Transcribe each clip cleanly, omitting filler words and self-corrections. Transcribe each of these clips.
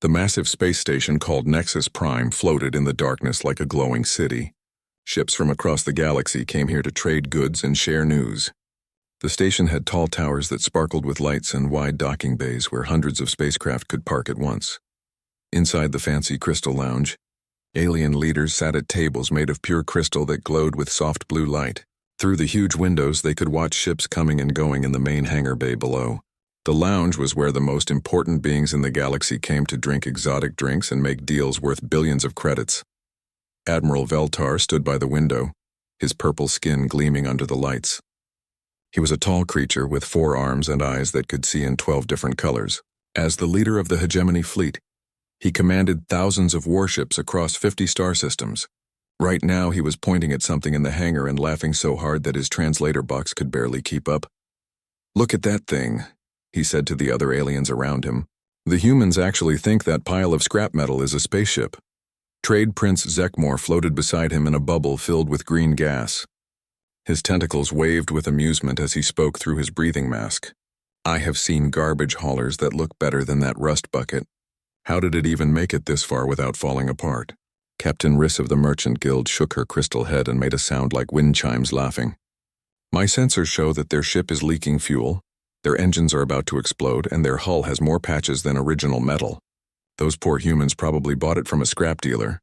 The massive space station called Nexus Prime floated in the darkness like a glowing city. Ships from across the galaxy came here to trade goods and share news. The station had tall towers that sparkled with lights and wide docking bays where hundreds of spacecraft could park at once. Inside the fancy crystal lounge, alien leaders sat at tables made of pure crystal that glowed with soft blue light. Through the huge windows, they could watch ships coming and going in the main hangar bay below. The lounge was where the most important beings in the galaxy came to drink exotic drinks and make deals worth billions of credits. Admiral Veltar stood by the window, his purple skin gleaming under the lights. He was a tall creature with 4 arms and eyes that could see in 12 different colors. As the leader of the hegemony fleet, he commanded thousands of warships across 50 star systems. Right now he was pointing at something in the hangar and laughing so hard that his translator box could barely keep up. "Look at that thing," he said to the other aliens around him. "The humans actually think that pile of scrap metal is a spaceship." Trade Prince Zekmor floated beside him in a bubble filled with green gas. His tentacles waved with amusement as he spoke through his breathing mask. "I have seen garbage haulers that look better than that rust bucket. How did it even make it this far without falling apart?" Captain Riss of the Merchant Guild shook her crystal head and made a sound like wind chimes, laughing. "My sensors show that their ship is leaking fuel, their engines are about to explode, and their hull has more patches than original metal. Those poor humans probably bought it from a scrap dealer."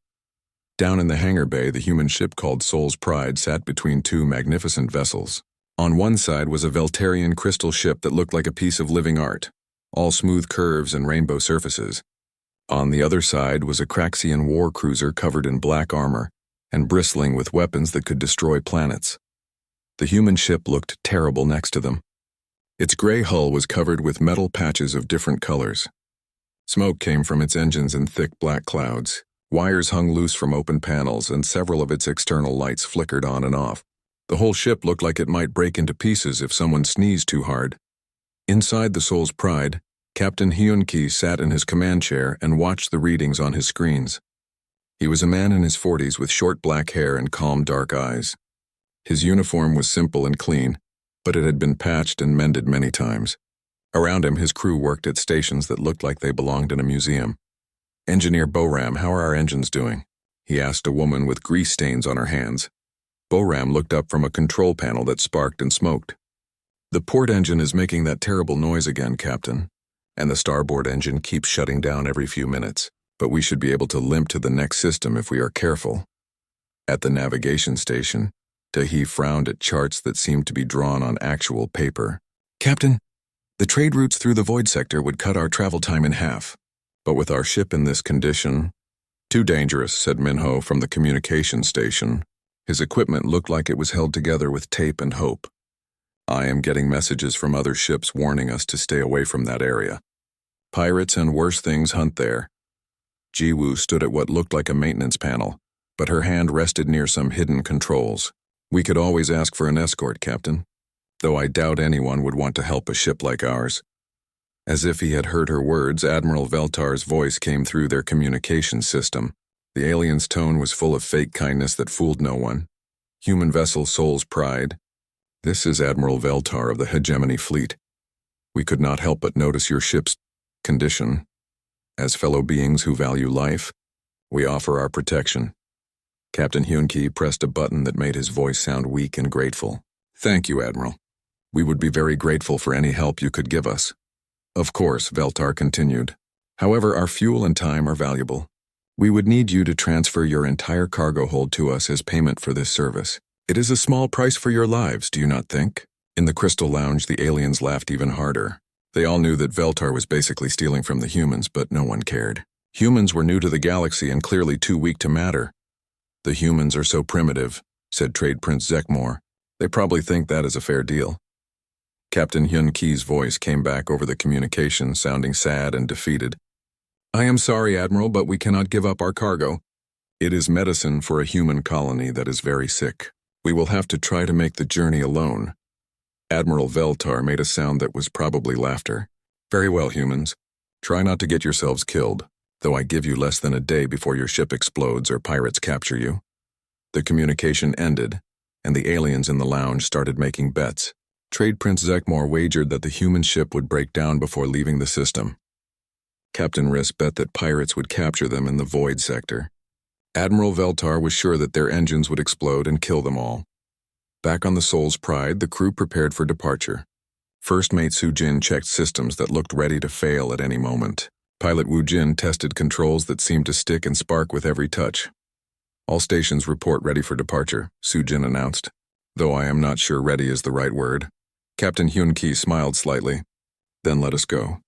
Down in the hangar bay, the human ship called Soul's Pride sat between 2 magnificent vessels. On one side was a Veltarian crystal ship that looked like a piece of living art, all smooth curves and rainbow surfaces. On the other side was a Craxian war cruiser covered in black armor and bristling with weapons that could destroy planets. The human ship looked terrible next to them. Its gray hull was covered with metal patches of different colors. Smoke came from its engines in thick black clouds. Wires hung loose from open panels, and several of its external lights flickered on and off. The whole ship looked like it might break into pieces if someone sneezed too hard. Inside the Soul's Pride, Captain Hyun-ki sat in his command chair and watched the readings on his screens. He was a man in his 40s with short black hair and calm dark eyes. His uniform was simple and clean, but it had been patched and mended many times. Around him, his crew worked at stations that looked like they belonged in a museum. "Engineer Boram, how are our engines doing?" he asked a woman with grease stains on her hands. Boram looked up from a control panel that sparked and smoked. "The port engine is making that terrible noise again, Captain, and the starboard engine keeps shutting down every few minutes, but we should be able to limp to the next system if we are careful." At the navigation station, Tahi frowned at charts that seemed to be drawn on actual paper. "Captain, the trade routes through the void sector would cut our travel time in half. But with our ship in this condition..." "Too dangerous," said Minho from the communication station. His equipment looked like it was held together with tape and hope. "I am getting messages from other ships warning us to stay away from that area. Pirates and worse things hunt there." Jiwoo stood at what looked like a maintenance panel, but her hand rested near some hidden controls. "We could always ask for an escort, Captain, though I doubt anyone would want to help a ship like ours." As if he had heard her words, Admiral Veltar's voice came through their communication system. The alien's tone was full of fake kindness that fooled no one. "Human vessel Soul's Pride. This is Admiral Veltar of the Hegemony Fleet. We could not help but notice your ship's condition. As fellow beings who value life, we offer our protection." Captain Hyun-ki pressed a button that made his voice sound weak and grateful. "Thank you, Admiral. We would be very grateful for any help you could give us." "Of course," Veltar continued. "However, our fuel and time are valuable. We would need you to transfer your entire cargo hold to us as payment for this service. It is a small price for your lives, do you not think?" In the crystal lounge, the aliens laughed even harder. They all knew that Veltar was basically stealing from the humans, but no one cared. Humans were new to the galaxy and clearly too weak to matter. "The humans are so primitive," said Trade Prince Zekmor. "They probably think that is a fair deal." Captain Hyun-ki's voice came back over the communication, sounding sad and defeated. "I am sorry, Admiral, but we cannot give up our cargo. It is medicine for a human colony that is very sick. We will have to try to make the journey alone." Admiral Veltar made a sound that was probably laughter. "Very well, humans. Try not to get yourselves killed, though I give you less than a day before your ship explodes or pirates capture you." The communication ended, and the aliens in the lounge started making bets. Trade Prince Zekmor wagered that the human ship would break down before leaving the system. Captain Riss bet that pirates would capture them in the void sector. Admiral Veltar was sure that their engines would explode and kill them all. Back on the Soul's Pride, the crew prepared for departure. First Mate Su-jin checked systems that looked ready to fail at any moment. Pilot Wu-jin tested controls that seemed to stick and spark with every touch. All stations report ready for departure, Su-jin announced, though I am not sure ready is the right word. Captain Hyun-ki smiled slightly. Then let us go.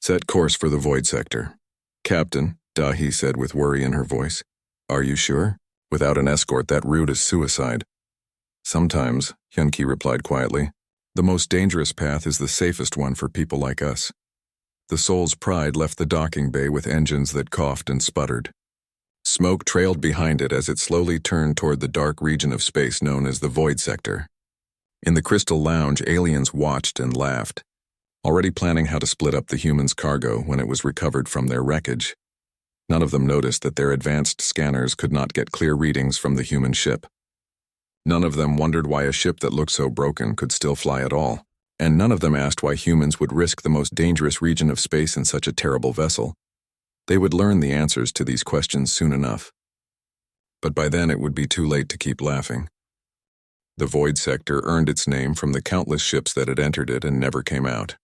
Set course for the void sector. Captain, Da-hee said with worry in her voice. Are you sure? Without an escort, that route is suicide. Sometimes, Hyun-ki replied quietly. The most dangerous path is the safest one for people like us. The Soul's Pride left the docking bay with engines that coughed and sputtered. Smoke trailed behind it as it slowly turned toward the dark region of space known as the Void Sector. In the Crystal Lounge, aliens watched and laughed, already planning how to split up the humans' cargo when it was recovered from their wreckage. None of them noticed that their advanced scanners could not get clear readings from the human ship. None of them wondered why a ship that looked so broken could still fly at all, and none of them asked why humans would risk the most dangerous region of space in such a terrible vessel. They would learn the answers to these questions soon enough. But by then it would be too late to keep laughing. The Void Sector earned its name from the countless ships that had entered it and never came out.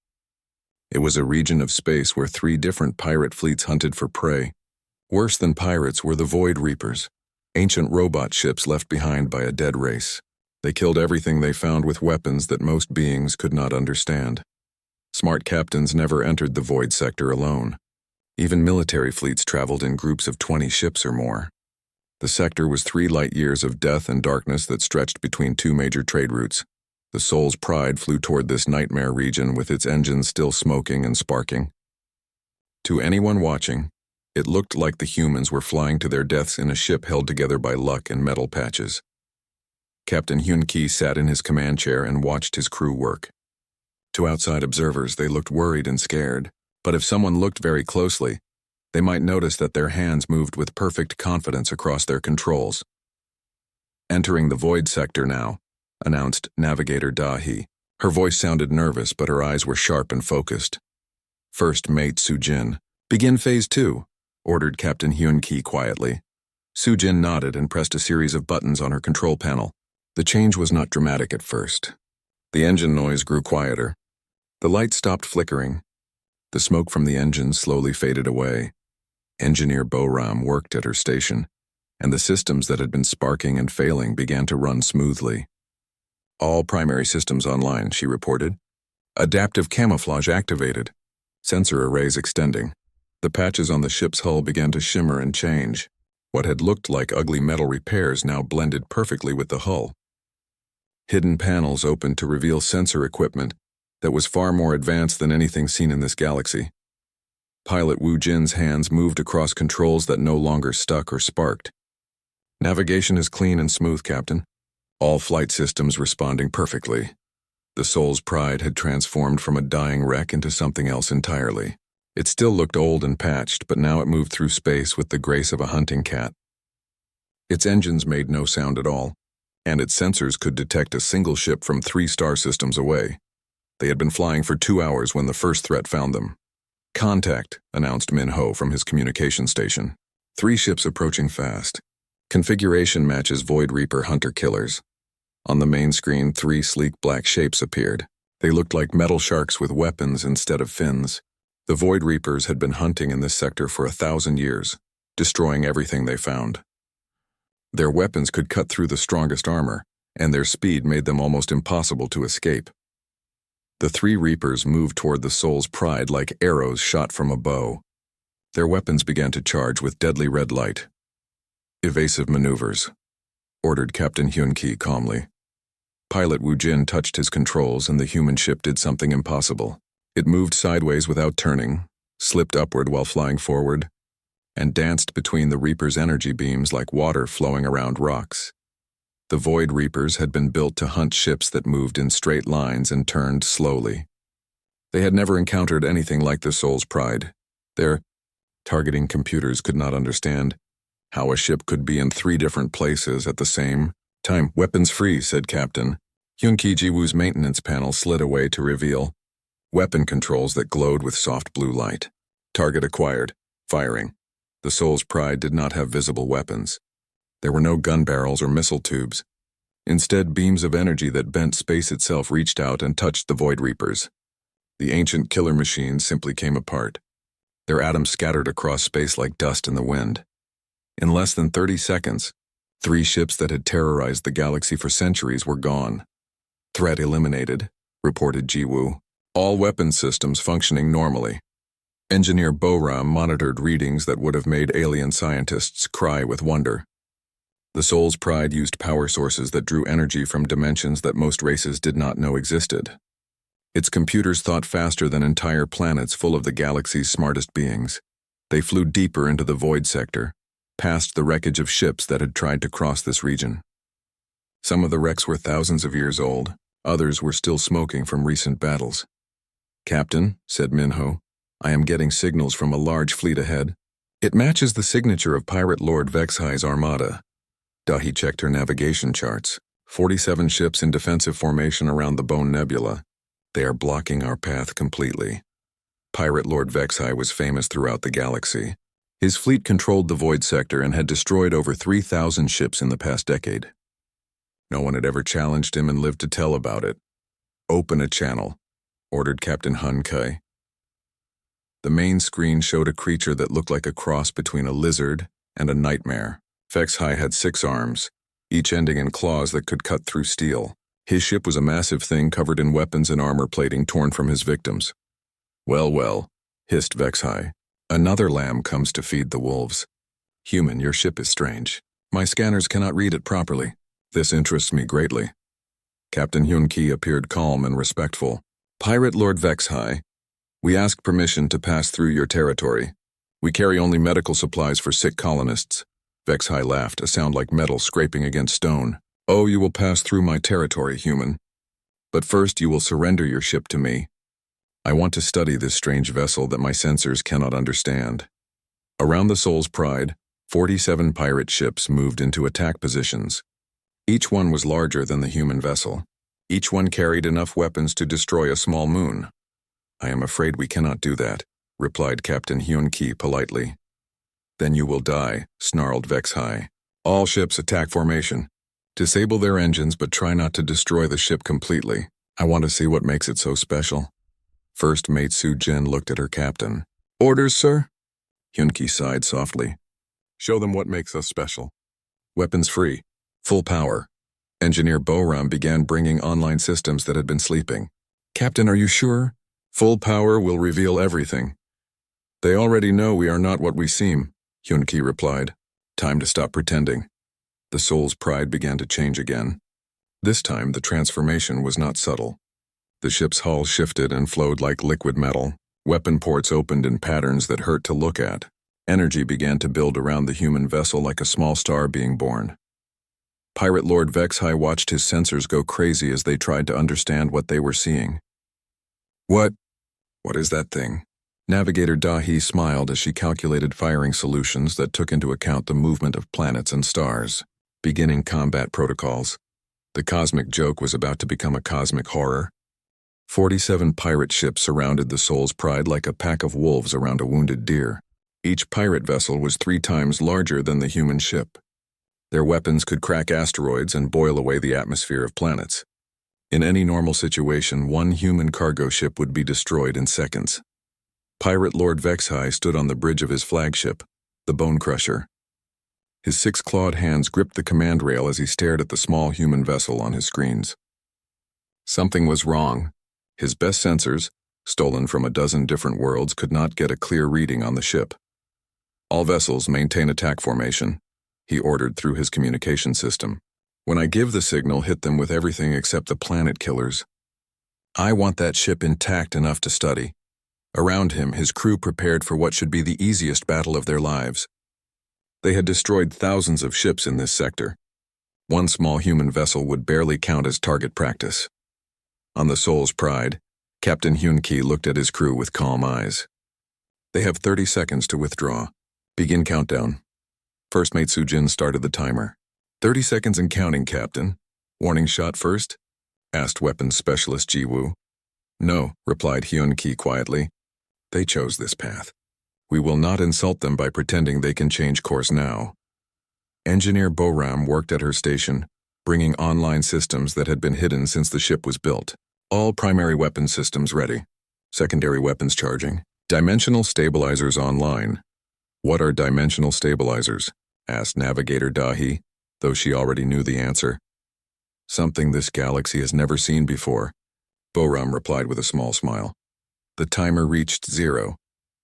It was a region of space where 3 different pirate fleets hunted for prey. Worse than pirates were the Void Reapers, ancient robot ships left behind by a dead race. They killed everything they found with weapons that most beings could not understand. Smart captains never entered the Void Sector alone. Even military fleets traveled in groups of 20 ships or more. The sector was 3 light years of death and darkness that stretched between 2 major trade routes. The Soul's Pride flew toward this nightmare region with its engines still smoking and sparking. To anyone watching, it looked like the humans were flying to their deaths in a ship held together by luck and metal patches. Captain Hyun-ki sat in his command chair and watched his crew work. To outside observers, they looked worried and scared, but if someone looked very closely, they might notice that their hands moved with perfect confidence across their controls. Entering the Void Sector now, announced Navigator Da-hee. Her voice sounded nervous, but her eyes were sharp and focused. First Mate Su-jin. Begin Phase 2, ordered Captain Hyun-ki quietly. Su-jin nodded and pressed a series of buttons on her control panel. The change was not dramatic at first. The engine noise grew quieter. The lights stopped flickering. The smoke from the engines slowly faded away. Engineer Boram worked at her station, and the systems that had been sparking and failing began to run smoothly. All primary systems online, she reported. Adaptive camouflage activated. Sensor arrays extending. The patches on the ship's hull began to shimmer and change. What had looked like ugly metal repairs now blended perfectly with the hull. Hidden panels opened to reveal sensor equipment that was far more advanced than anything seen in this galaxy. Pilot Wu Jin's hands moved across controls that no longer stuck or sparked. Navigation is clean and smooth, Captain. All flight systems responding perfectly. The Soul's Pride had transformed from a dying wreck into something else entirely. It still looked old and patched, but now it moved through space with the grace of a hunting cat. Its engines made no sound at all, and its sensors could detect a single ship from 3 star systems away. They had been flying for 2 hours when the first threat found them. Contact, announced Min Ho from his communication station. 3 ships approaching fast. Configuration matches Void Reaper hunter-killers. On the main screen, 3 sleek black shapes appeared. They looked like metal sharks with weapons instead of fins. The Void Reapers had been hunting in this sector for 1,000 years, destroying everything they found. Their weapons could cut through the strongest armor, and their speed made them almost impossible to escape. The 3 Reapers moved toward the Soul's Pride like arrows shot from a bow. Their weapons began to charge with deadly red light. Evasive maneuvers, ordered Captain Hyun-ki calmly. Pilot Wu Jin touched his controls and the human ship did something impossible. It moved sideways without turning, slipped upward while flying forward, and danced between the Reaper's energy beams like water flowing around rocks. The Void Reapers had been built to hunt ships that moved in straight lines and turned slowly. They had never encountered anything like the Soul's Pride. Their targeting computers could not understand how a ship could be in 3 different places at the same time. Weapons free, said Captain. Hyun-ki Jiwoo's maintenance panel slid away to reveal weapon controls that glowed with soft blue light. Target acquired. Firing. The Soul's Pride did not have visible weapons. There were no gun barrels or missile tubes. Instead, beams of energy that bent space itself reached out and touched the Void Reapers. The ancient killer machines simply came apart. Their atoms scattered across space like dust in the wind. In less than 30 seconds, 3 ships that had terrorized the galaxy for centuries were gone. Threat eliminated, reported Jiwoo. All weapon systems functioning normally. Engineer Boram monitored readings that would have made alien scientists cry with wonder. The Soul's Pride used power sources that drew energy from dimensions that most races did not know existed. Its computers thought faster than entire planets full of the galaxy's smartest beings. They flew deeper into the void sector, past the wreckage of ships that had tried to cross this region. Some of the wrecks were thousands of years old, others were still smoking from recent battles. "Captain," said Minho, "I am getting signals from a large fleet ahead. It matches the signature of Pirate Lord Vexhai's armada." Dahi checked her navigation charts. 47 ships in defensive formation around the Bone Nebula. They are blocking our path completely. Pirate Lord Vexhai was famous throughout the galaxy. His fleet controlled the void sector and had destroyed over 3,000 ships in the past decade. No one had ever challenged him and lived to tell about it. "Open a channel," ordered Captain Hun Kai. The main screen showed a creature that looked like a cross between a lizard and a nightmare. Vexhai had 6 arms, each ending in claws that could cut through steel. His ship was a massive thing covered in weapons and armor plating torn from his victims. "Well, well," hissed Vexhai. "Another lamb comes to feed the wolves. Human, your ship is strange. My scanners cannot read it properly. This interests me greatly." Captain Hyun-ki appeared calm and respectful. "Pirate Lord Vexhai, we ask permission to pass through your territory. We carry only medical supplies for sick colonists." Vexhai laughed, a sound like metal scraping against stone. "Oh, you will pass through my territory, human. But first you will surrender your ship to me. I want to study this strange vessel that my sensors cannot understand." Around the Soul's Pride, 47 pirate ships moved into attack positions. Each one was larger than the human vessel. Each one carried enough weapons to destroy a small moon. "I am afraid we cannot do that," replied Captain Hyun-ki politely. "Then you will die," snarled Vexhai. "All ships attack formation. Disable their engines but try not to destroy the ship completely. I want to see what makes it so special." First Mate Su-jin looked at her captain. "Orders, sir?" Hyun-ki sighed softly. "Show them what makes us special. Weapons free. Full power." Engineer Boram began bringing online systems that had been sleeping. "Captain, are you sure? Full power will reveal everything." "They already know we are not what we seem," Hyun-ki replied. "Time to stop pretending." The Soul's Pride began to change again. This time, the transformation was not subtle. The ship's hull shifted and flowed like liquid metal. Weapon ports opened in patterns that hurt to look at. Energy began to build around the human vessel like a small star being born. Pirate Lord Vexhai watched his sensors go crazy as they tried to understand what they were seeing. What is that thing?" Navigator Dahi smiled as she calculated firing solutions that took into account the movement of planets and stars. Beginning combat protocols. The cosmic joke was about to become a cosmic horror. 47 pirate ships surrounded the Soul's Pride like a pack of wolves around a wounded deer. Each pirate vessel was 3 times larger than the human ship. Their weapons could crack asteroids and boil away the atmosphere of planets. In any normal situation, one human cargo ship would be destroyed in seconds. Pirate Lord Vexhai stood on the bridge of his flagship, the Bone Crusher. His 6-clawed hands gripped the command rail as he stared at the small human vessel on his screens. Something was wrong. His best sensors, stolen from a dozen different worlds, could not get a clear reading on the ship. "All vessels maintain attack formation," he ordered through his communication system. "When I give the signal, hit them with everything except the planet killers. I want that ship intact enough to study." Around him, his crew prepared for what should be the easiest battle of their lives. They had destroyed thousands of ships in this sector. One small human vessel would barely count as target practice. On the Soul's Pride, Captain Hyun-ki looked at his crew with calm eyes. "They have 30 seconds to withdraw. Begin countdown." First Mate Su-jin started the timer. 30 seconds and counting, Captain. Warning shot first?" asked weapons specialist Jiwoo. "No," replied Hyun-ki quietly. "They chose this path. We will not insult them by pretending they can change course now. Engineer Boram worked at her station, bringing online systems that had been hidden since the ship was built. All primary weapon systems ready. Secondary weapons charging. Dimensional stabilizers online. What are dimensional stabilizers? Asked Navigator Dahi, though she already knew the answer. Something this galaxy has never seen before, Boram replied with a small smile. The timer reached 0.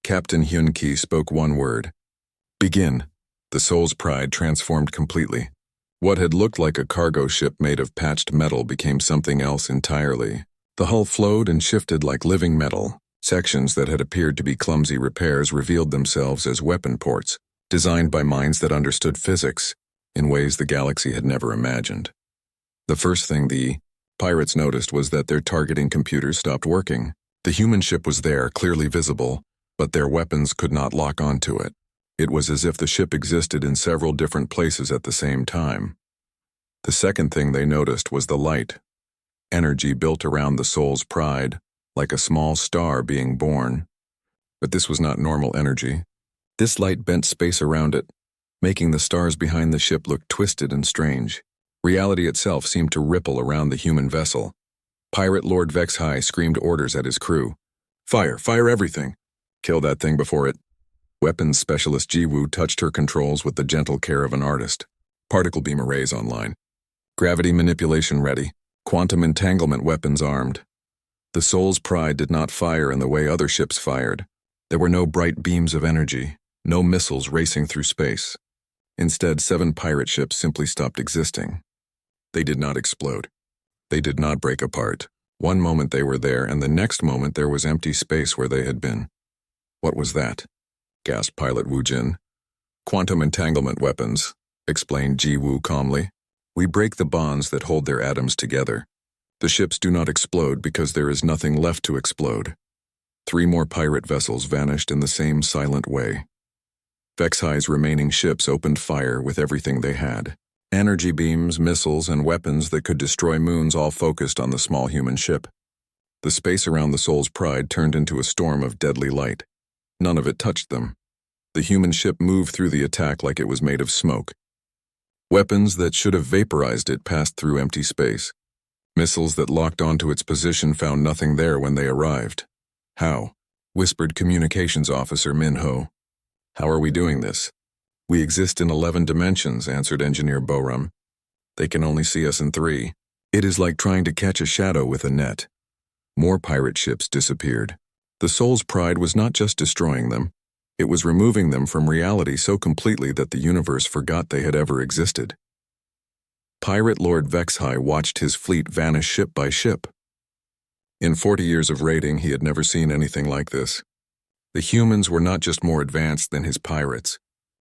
Captain Hyun-Ki spoke one word. Begin. The Soul's Pride transformed completely. What had looked like a cargo ship made of patched metal became something else entirely. The hull flowed and shifted like living metal. Sections that had appeared to be clumsy repairs revealed themselves as weapon ports, designed by minds that understood physics in ways the galaxy had never imagined. The first thing the pirates noticed was that their targeting computers stopped working. The human ship was there, clearly visible, but their weapons could not lock onto it. It was as if the ship existed in several different places at the same time. The second thing they noticed was the light. Energy built around the Soul's Pride, like a small star being born. But this was not normal energy. This light bent space around it, making the stars behind the ship look twisted and strange. Reality itself seemed to ripple around the human vessel. Pirate Lord Vexhai screamed orders at his crew. Fire! Fire everything! Kill that thing before it. Weapons specialist Jiwoo touched her controls with the gentle care of an artist. Particle beam arrays online. Gravity manipulation ready. Quantum entanglement weapons armed. The Soul's Pride did not fire in the way other ships fired. There were no bright beams of energy, no missiles racing through space. Instead, 7 pirate ships simply stopped existing. They did not explode. They did not break apart. One moment they were there, and the next moment there was empty space where they had been. What was that? Gasped pilot Wu Jin. Quantum entanglement weapons, explained Ji Wu calmly. We break the bonds that hold their atoms together. The ships do not explode because there is nothing left to explode. 3 more pirate vessels vanished in the same silent way. Vexhai's remaining ships opened fire with everything they had. Energy beams, missiles, and weapons that could destroy moons all focused on the small human ship. The space around the Soul's Pride turned into a storm of deadly light. None of it touched them. The human ship moved through the attack like it was made of smoke. Weapons that should have vaporized it passed through empty space. Missiles that locked onto its position found nothing there when they arrived. How? Whispered Communications Officer Min-ho. How are we doing this? We exist in 11 dimensions, answered Engineer Boram. They can only see us in 3. It is like trying to catch a shadow with a net. More pirate ships disappeared. The Soul's Pride was not just destroying them, it was removing them from reality so completely that the universe forgot they had ever existed. Pirate Lord Vexhai watched his fleet vanish ship by ship. In 40 years of raiding, he had never seen anything like this. The humans were not just more advanced than his pirates.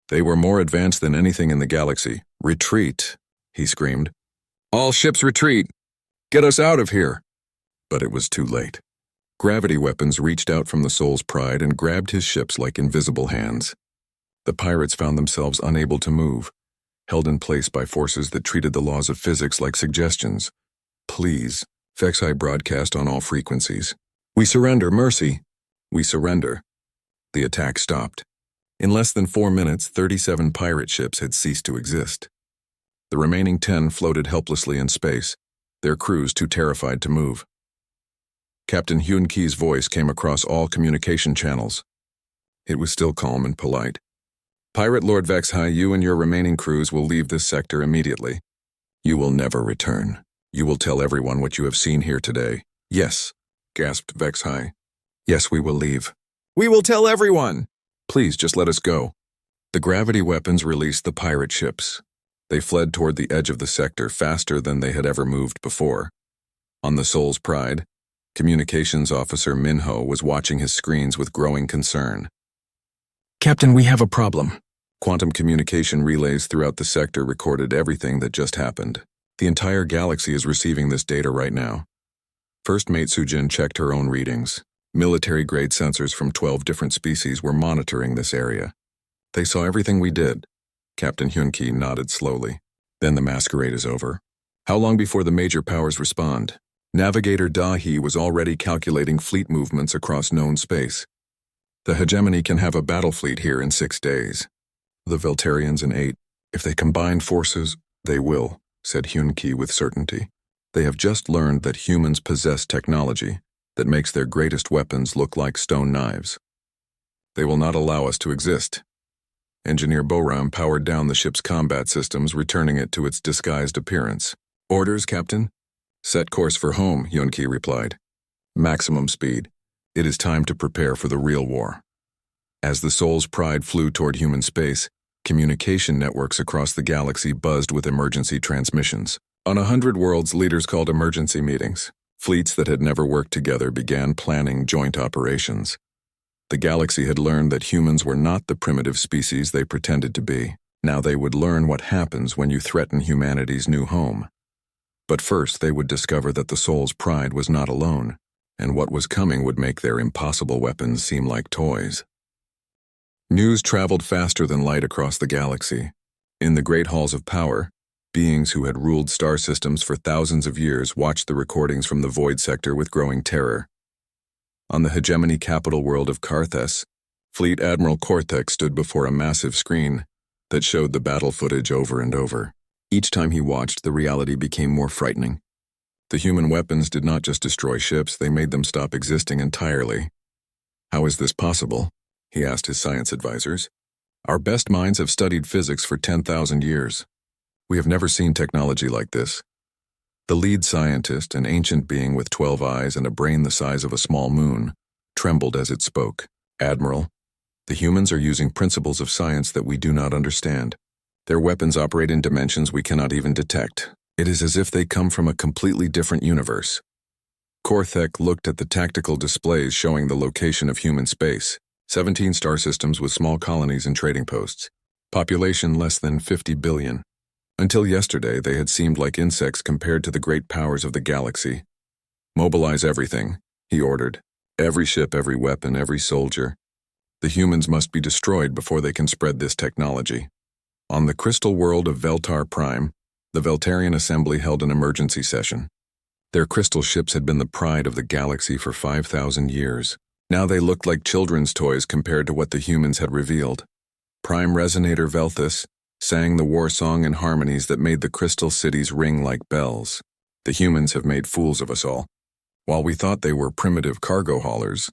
They were more advanced than anything in the galaxy. Retreat, he screamed. All ships retreat! Get us out of here! But it was too late. Gravity weapons reached out from the Soul's Pride and grabbed his ships like invisible hands. The pirates found themselves unable to move, held in place by forces that treated the laws of physics like suggestions. Please, Vexhai broadcast on all frequencies. We surrender, mercy! We surrender. The attack stopped. In less than 4 minutes, 37 pirate ships had ceased to exist. The remaining 10 floated helplessly in space, their crews too terrified to move. Captain Hyun-Ki's voice came across all communication channels. It was still calm and polite. Pirate Lord Vexhai, you and your remaining crews will leave this sector immediately. You will never return. You will tell everyone what you have seen here today. Yes, gasped Vexhai. Yes, we will leave. We will tell everyone! Please, just let us go. The gravity weapons released the pirate ships. They fled toward the edge of the sector faster than they had ever moved before. On the Soul's Pride, Communications Officer Min-ho was watching his screens with growing concern. Captain, we have a problem. Quantum communication relays throughout the sector recorded everything that just happened. The entire galaxy is receiving this data right now. First Mate Sujin checked her own readings. Military-grade sensors from 12 different species were monitoring this area. They saw everything we did. Captain Hyun-Ki nodded slowly. Then the masquerade is over. How long before the major powers respond? Navigator Da-hee was already calculating fleet movements across known space. The hegemony can have a battle fleet here in 6 days. The Veltarians in 8. If they combine forces, they will, said Hyun-Ki with certainty. They have just learned that humans possess technology that makes their greatest weapons look like stone knives. They will not allow us to exist. Engineer Boram powered down the ship's combat systems, returning it to its disguised appearance. Orders, Captain? Set course for home, Hyun-Ki replied. Maximum speed. It is time to prepare for the real war. As the Soul's Pride flew toward human space, communication networks across the galaxy buzzed with emergency transmissions. On 100 worlds, leaders called emergency meetings. Fleets that had never worked together began planning joint operations. The galaxy had learned that humans were not the primitive species they pretended to be. Now they would learn what happens when you threaten humanity's new home. But first they would discover that the Soul's Pride was not alone, and what was coming would make their impossible weapons seem like toys. News traveled faster than light across the galaxy. In the great halls of power, beings who had ruled star systems for thousands of years watched the recordings from the void sector with growing terror. On the hegemony capital world of Karthus, Fleet Admiral Korthek stood before a massive screen that showed the battle footage over and over. Each time he watched, the reality became more frightening. The human weapons did not just destroy ships, they made them stop existing entirely. How is this possible? He asked his science advisors. Our best minds have studied physics for 10,000 years. We have never seen technology like this. The lead scientist, an ancient being with 12 eyes and a brain the size of a small moon, trembled as it spoke. Admiral, the humans are using principles of science that we do not understand. Their weapons operate in dimensions we cannot even detect. It is as if they come from a completely different universe. Korthek looked at the tactical displays showing the location of human space. 17 star systems with small colonies and trading posts. Population less than 50 billion. Until yesterday, they had seemed like insects compared to the great powers of the galaxy. Mobilize everything, he ordered. Every ship, every weapon, every soldier. The humans must be destroyed before they can spread this technology. On the crystal world of Veltar Prime, the Veltarian Assembly held an emergency session. Their crystal ships had been the pride of the galaxy for 5,000 years. Now they looked like children's toys compared to what the humans had revealed. Prime Resonator Velthus sang the war song in harmonies that made the crystal cities ring like bells. The humans have made fools of us all. While we thought they were primitive cargo haulers,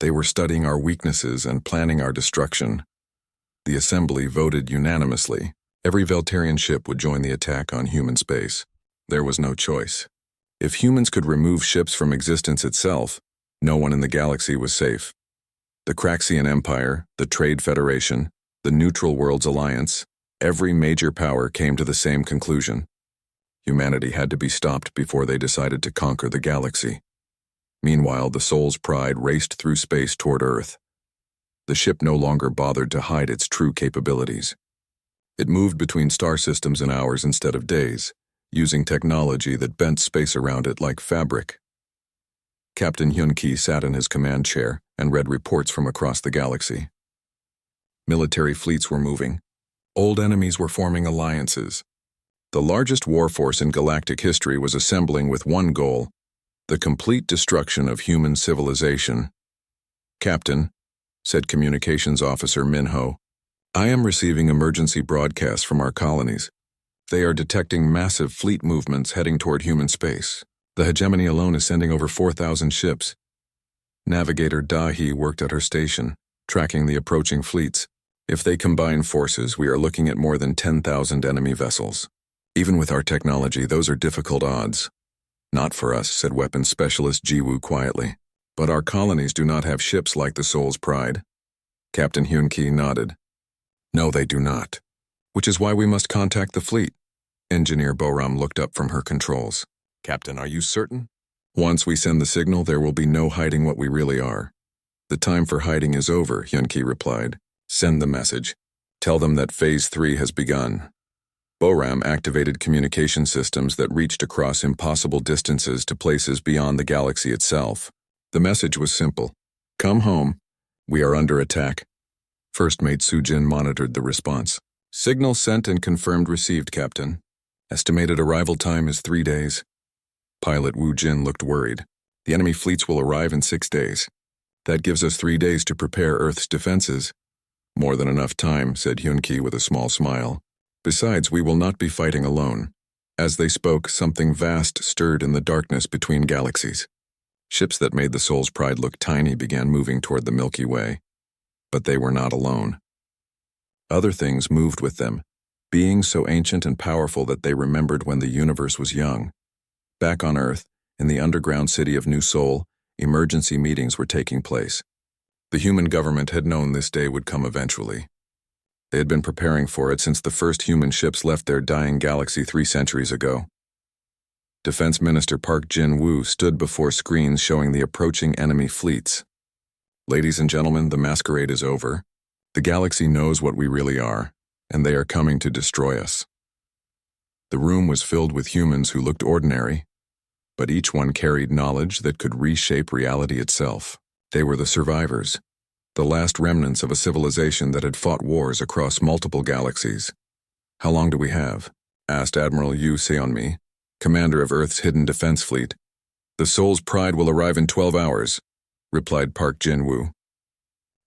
they were studying our weaknesses and planning our destruction. The Assembly voted unanimously. Every Veltarian ship would join the attack on human space. There was no choice. If humans could remove ships from existence itself, no one in the galaxy was safe. The Craxian Empire, the Trade Federation, the Neutral Worlds Alliance, every major power came to the same conclusion. Humanity had to be stopped before they decided to conquer the galaxy. Meanwhile, the Soul's Pride raced through space toward Earth. The ship no longer bothered to hide its true capabilities. It moved between star systems in hours instead of days, using technology that bent space around it like fabric. Captain Hyun-Ki sat in his command chair and read reports from across the galaxy. Military fleets were moving. Old enemies were forming alliances. The largest war force in galactic history was assembling with one goal: the complete destruction of human civilization. Captain, said Communications Officer Min-ho, I am receiving emergency broadcasts from our colonies. They are detecting massive fleet movements heading toward human space. The hegemony alone is sending over 4,000 ships. Navigator Dahi worked at her station, tracking the approaching fleets. If they combine forces, we are looking at more than 10,000 enemy vessels. Even with our technology, those are difficult odds. Not for us, said weapons specialist Jiwoo quietly. But our colonies do not have ships like the Soul's Pride. Captain Hyun-Ki nodded. No, they do not. Which is why we must contact the fleet. Engineer Boram looked up from her controls. Captain, are you certain? Once we send the signal, there will be no hiding what we really are. The time for hiding is over, Hyun-Ki replied. Send the message. Tell them that Phase 3 has begun. Boram activated communication systems that reached across impossible distances to places beyond the galaxy itself. The message was simple. Come home. We are under attack. First Mate Sujin monitored the response. Signal sent and confirmed received, Captain. Estimated arrival time is 3 days. Pilot Wu Jin looked worried. The enemy fleets will arrive in 6 days. That gives us 3 days to prepare Earth's defenses. More than enough time, said Hyun-Ki with a small smile. Besides, we will not be fighting alone. As they spoke, something vast stirred in the darkness between galaxies. Ships that made the Soul's Pride look tiny began moving toward the Milky Way. But they were not alone. Other things moved with them, beings so ancient and powerful that they remembered when the universe was young. Back on Earth, in the underground city of New Seoul, emergency meetings were taking place. The human government had known this day would come eventually. They had been preparing for it since the first human ships left their dying galaxy 3 centuries ago. Defense Minister Park Jin-woo stood before screens showing the approaching enemy fleets. Ladies and gentlemen, the masquerade is over. The galaxy knows what we really are, and they are coming to destroy us. The room was filled with humans who looked ordinary, but each one carried knowledge that could reshape reality itself. They were the survivors, the last remnants of a civilization that had fought wars across multiple galaxies. How long do we have? Asked Admiral Yu Seonmi, commander of Earth's Hidden Defense Fleet. The Soul's Pride will arrive in 12 hours, replied Park Jin-woo.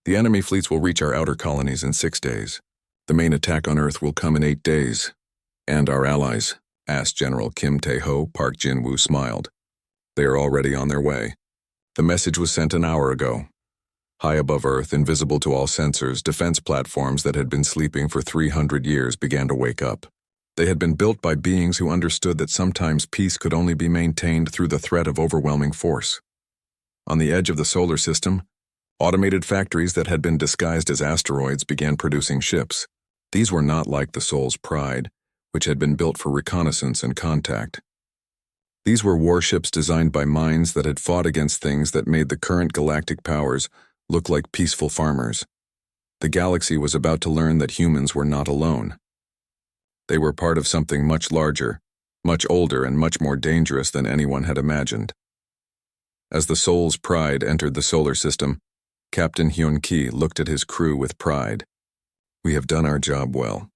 The enemy fleets will reach our outer colonies in 6 days. The main attack on Earth will come in 8 days. And our allies? Asked General Kim Tae-ho. Park Jin-woo smiled. They are already on their way. The message was sent an hour ago. High above Earth, invisible to all sensors, defense platforms that had been sleeping for 300 years began to wake up. They had been built by beings who understood that sometimes peace could only be maintained through the threat of overwhelming force. On the edge of the solar system, automated factories that had been disguised as asteroids began producing ships. These were not like the Soul's Pride, which had been built for reconnaissance and contact. These were warships designed by minds that had fought against things that made the current galactic powers look like peaceful farmers. The galaxy was about to learn that humans were not alone. They were part of something much larger, much older, and much more dangerous than anyone had imagined. As the Soul's Pride entered the solar system, Captain Hyun-Ki looked at his crew with pride. We have done our job well.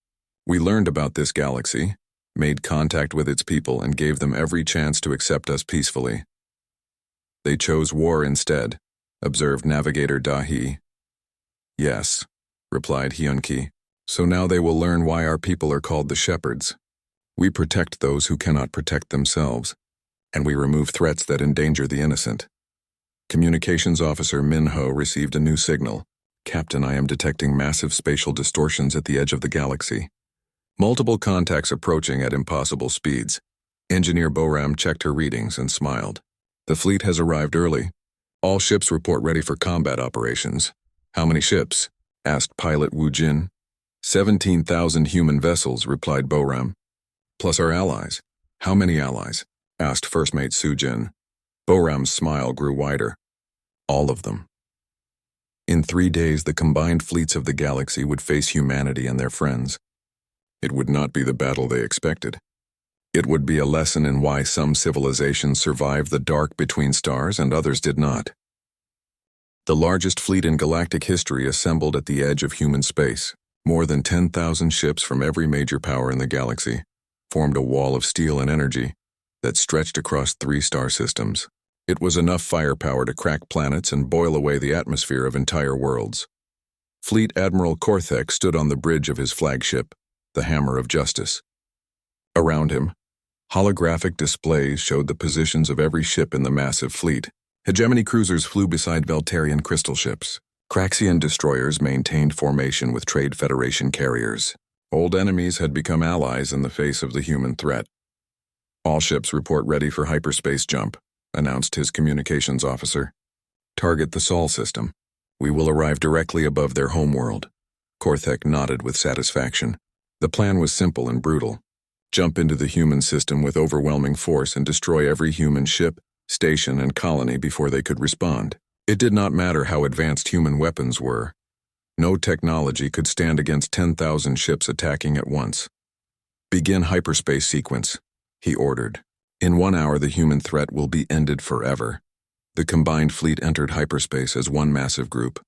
We learned about this galaxy, made contact with its people, and gave them every chance to accept us peacefully. They chose war instead, observed Navigator Da-hee. Yes, replied Hyun-Ki. So now they will learn why our people are called the shepherds. We protect those who cannot protect themselves, and we remove threats that endanger the innocent. Communications Officer Min-ho received a new signal. Captain, I am detecting massive spatial distortions at the edge of the galaxy. Multiple contacts approaching at impossible speeds. Engineer Boram checked her readings and smiled. The fleet has arrived early. All ships report ready for combat operations. How many ships? Asked pilot Woo Jin. 17,000 human vessels, replied Boram. Plus our allies. How many allies? Asked First Mate Soo-jin. Boram's smile grew wider. All of them. In 3 days, the combined fleets of the galaxy would face humanity and their friends. It would not be the battle they expected. It would be a lesson in why some civilizations survived the dark between stars and others did not. The largest fleet in galactic history assembled at the edge of human space. More than 10,000 ships from every major power in the galaxy formed a wall of steel and energy that stretched across 3 star systems. It was enough firepower to crack planets and boil away the atmosphere of entire worlds. Fleet Admiral Korthek stood on the bridge of his flagship, the Hammer of Justice. Around him, holographic displays showed the positions of every ship in the massive fleet. Hegemony cruisers flew beside Veltarian crystal ships. Craxian destroyers maintained formation with Trade Federation carriers. Old enemies had become allies in the face of the human threat. All ships report ready for hyperspace jump, announced his communications officer. Target the Sol system. We will arrive directly above their homeworld. Korthek nodded with satisfaction. The plan was simple and brutal. Jump into the human system with overwhelming force and destroy every human ship, station, and colony before they could respond. It did not matter how advanced human weapons were. No technology could stand against 10,000 ships attacking at once. Begin hyperspace sequence, he ordered. In 1 hour, the human threat will be ended forever. The combined fleet entered hyperspace as one massive group.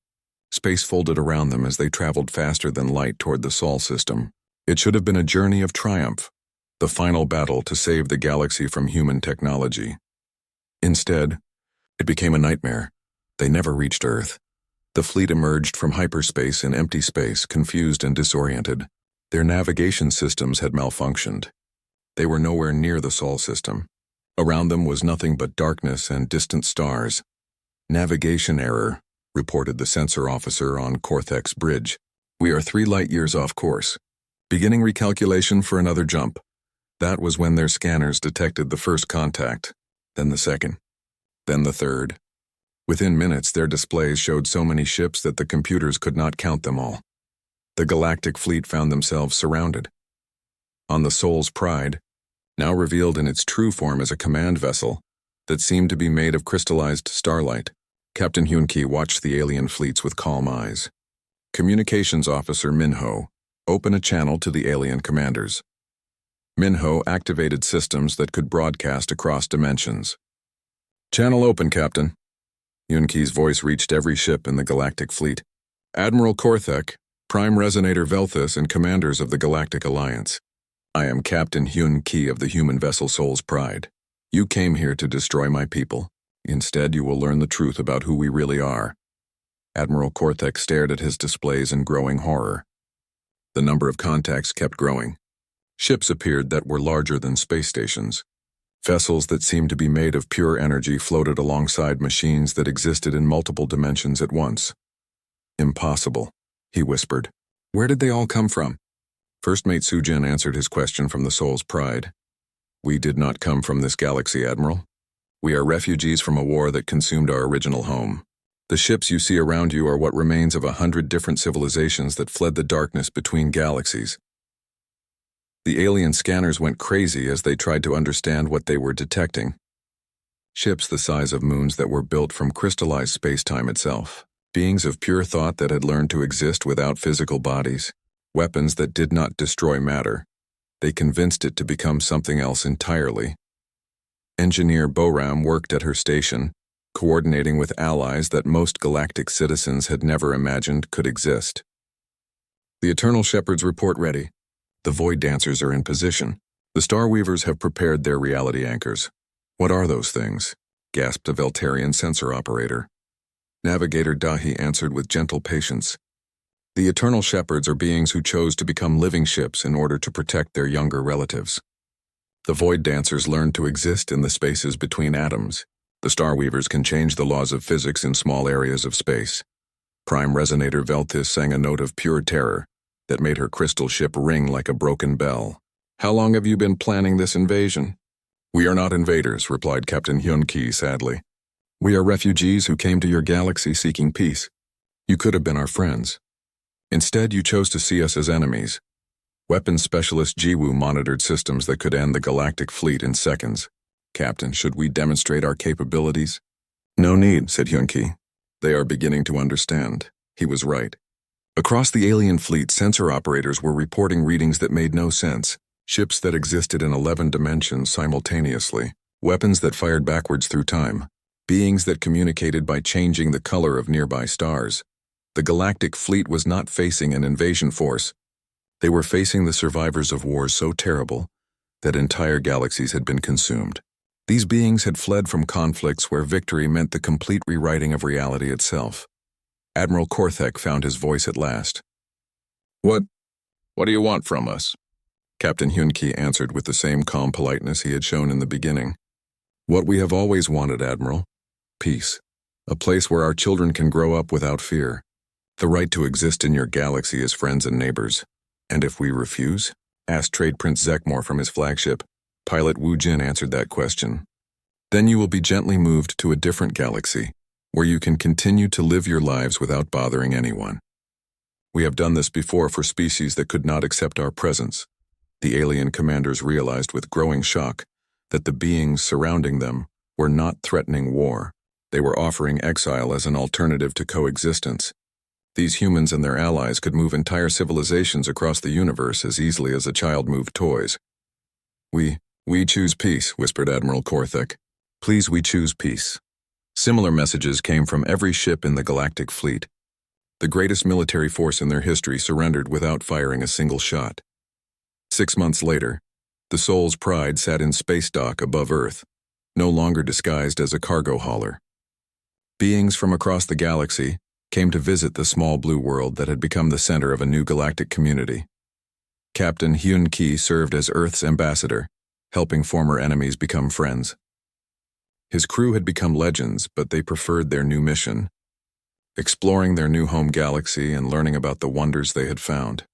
Space folded around them as they traveled faster than light toward the Sol system. It should have been a journey of triumph, the final battle to save the galaxy from human technology. Instead, it became a nightmare. They never reached Earth. The fleet emerged from hyperspace in empty space, confused and disoriented. Their navigation systems had malfunctioned. They were nowhere near the Sol system. Around them was nothing but darkness and distant stars. "Navigation error," reported the sensor officer on Korthek's bridge. "We are 3 light-years off course. Beginning recalculation for another jump." That was when their scanners detected the first contact, then the second, then the third. Within minutes, their displays showed so many ships that the computers could not count them all. The galactic fleet found themselves surrounded. On the Sol's Pride, now revealed in its true form as a command vessel that seemed to be made of crystallized starlight, Captain Hyun-Ki watched the alien fleets with calm eyes. Communications Officer Minho, open a channel to the alien commanders. Minho activated systems that could broadcast across dimensions. "Channel open, Captain." Hyun-Ki's voice reached every ship in the galactic fleet. "Admiral Korthek, Prime Resonator Velthus, and commanders of the Galactic Alliance. I am Captain Hyun-Ki of the human vessel Sol's Pride. You came here to destroy my people. Instead, you will learn the truth about who we really are." Admiral Korthek stared at his displays in growing horror. The number of contacts kept growing. Ships appeared that were larger than space stations. Vessels that seemed to be made of pure energy floated alongside machines that existed in multiple dimensions at once. "Impossible," he whispered. "Where did they all come from?" First Mate Sujin answered his question from the Sol's Pride. "We did not come from this galaxy, Admiral. We are refugees from a war that consumed our original home. The ships you see around you are what remains of 100 different civilizations that fled the darkness between galaxies." The alien scanners went crazy as they tried to understand what they were detecting. Ships the size of moons that were built from crystallized space-time itself. Beings of pure thought that had learned to exist without physical bodies. Weapons that did not destroy matter. They convinced it to become something else entirely. Engineer Boram worked at her station, coordinating with allies that most galactic citizens had never imagined could exist. "The Eternal Shepherds report ready. The Void Dancers are in position. The Star Weavers have prepared their reality anchors." "What are those things?" gasped a Veltarian sensor operator. Navigator Dahi answered with gentle patience. "The Eternal Shepherds are beings who chose to become living ships in order to protect their younger relatives. The Void Dancers learned to exist in the spaces between atoms. The Star Weavers can change the laws of physics in small areas of space." Prime Resonator Velthus sang a note of pure terror that made her crystal ship ring like a broken bell. "How long have you been planning this invasion?" "We are not invaders," replied Captain Hyun-Ki sadly. "We are refugees who came to your galaxy seeking peace. You could have been our friends. Instead, you chose to see us as enemies." Weapons Specialist Jiwoo monitored systems that could end the galactic fleet in seconds. "Captain, should we demonstrate our capabilities?" "No need," said Hyun-Ki. "They are beginning to understand." He was right. Across the alien fleet, sensor operators were reporting readings that made no sense. Ships that existed in 11 dimensions simultaneously. Weapons that fired backwards through time. Beings that communicated by changing the color of nearby stars. The galactic fleet was not facing an invasion force. They were facing the survivors of wars so terrible that entire galaxies had been consumed. These beings had fled from conflicts where victory meant the complete rewriting of reality itself. Admiral Korthek found his voice at last. What do you want from us?" Captain Hyun-Ki answered with the same calm politeness he had shown in the beginning. "What we have always wanted, Admiral. Peace. A place where our children can grow up without fear. The right to exist in your galaxy as friends and neighbors." "And if we refuse?" asked Trade Prince Zekmor from his flagship. Pilot Wu Jin answered that question. "Then you will be gently moved to a different galaxy, where you can continue to live your lives without bothering anyone. We have done this before for species that could not accept our presence." The alien commanders realized with growing shock that the beings surrounding them were not threatening war. They were offering exile as an alternative to coexistence. These humans and their allies could move entire civilizations across the universe as easily as a child moved toys. We choose peace," whispered Admiral Korthek. "Please, we choose peace." Similar messages came from every ship in the galactic fleet. The greatest military force in their history surrendered without firing a single shot. 6 months later, the Sol's Pride sat in space dock above Earth, no longer disguised as a cargo hauler. Beings from across the galaxy came to visit the small blue world that had become the center of a new galactic community. Captain Hyun Ki served as Earth's ambassador, helping former enemies become friends. His crew had become legends, but they preferred their new mission, exploring their new home galaxy and learning about the wonders they had found.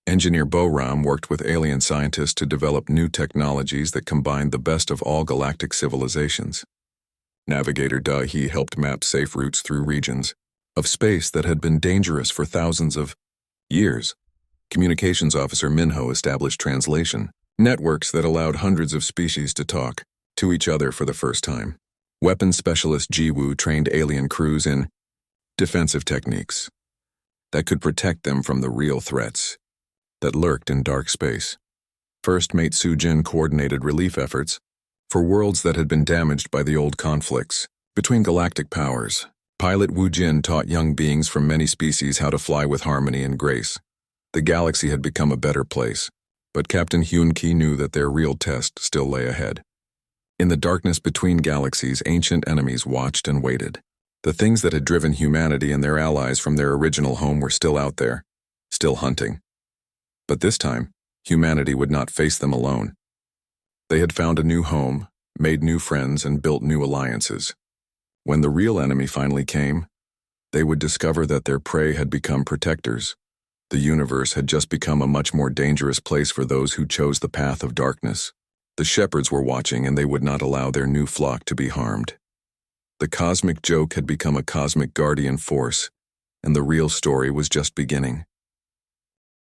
Engineer Bo-Ram worked with alien scientists to develop new technologies that combined the best of all galactic civilizations. Navigator Da-Hee helped map safe routes through regions of space that had been dangerous for thousands of years. Communications Officer Minho established translation networks that allowed hundreds of species to talk to each other for the first time. Weapons Specialist Ji-Woo trained alien crews in defensive techniques that could protect them from the real threats that lurked in dark space. First Mate Soo-jin coordinated relief efforts for worlds that had been damaged by the old conflicts between galactic powers. Pilot Woo-jin taught young beings from many species how to fly with harmony and grace. The galaxy had become a better place, but Captain Hyun Ki knew that their real test still lay ahead. In the darkness between galaxies, ancient enemies watched and waited. The things that had driven humanity and their allies from their original home were still out there, still hunting. But this time, humanity would not face them alone. They had found a new home, made new friends, and built new alliances. When the real enemy finally came, they would discover that their prey had become protectors. The universe had just become a much more dangerous place for those who chose the path of darkness. The shepherds were watching, and they would not allow their new flock to be harmed. The cosmic joke had become a cosmic guardian force, and the real story was just beginning.